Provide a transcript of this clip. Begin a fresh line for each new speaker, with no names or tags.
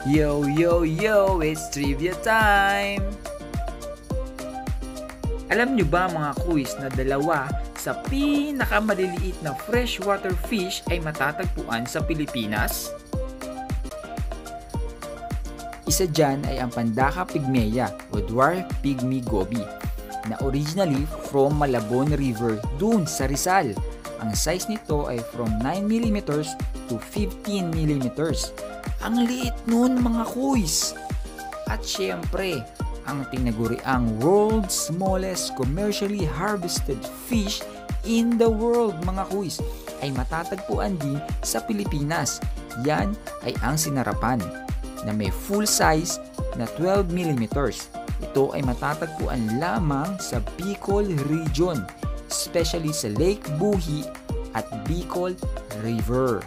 Yo, yo, yo! It's trivia time! Alam nyo ba mga kuys na dalawa sa pinakamaliliit na freshwater fish ay matatagpuan sa Pilipinas? Isa dyan ay ang Pandaka pygmaea o dwarf pygmy goby na originally from Malabon River dun sa Rizal. Ang size nito ay from 9mm to 15mm. Ang liit nun mga kuys! At syempre, ang tinaguriang world's smallest commercially harvested fish in the world mga kuys ay matatagpuan din sa Pilipinas. Yan ay ang sinarapan na may full size na 12mm. Ito ay matatagpuan lamang sa Bicol region, especially sa Lake Buhi at Bicol River.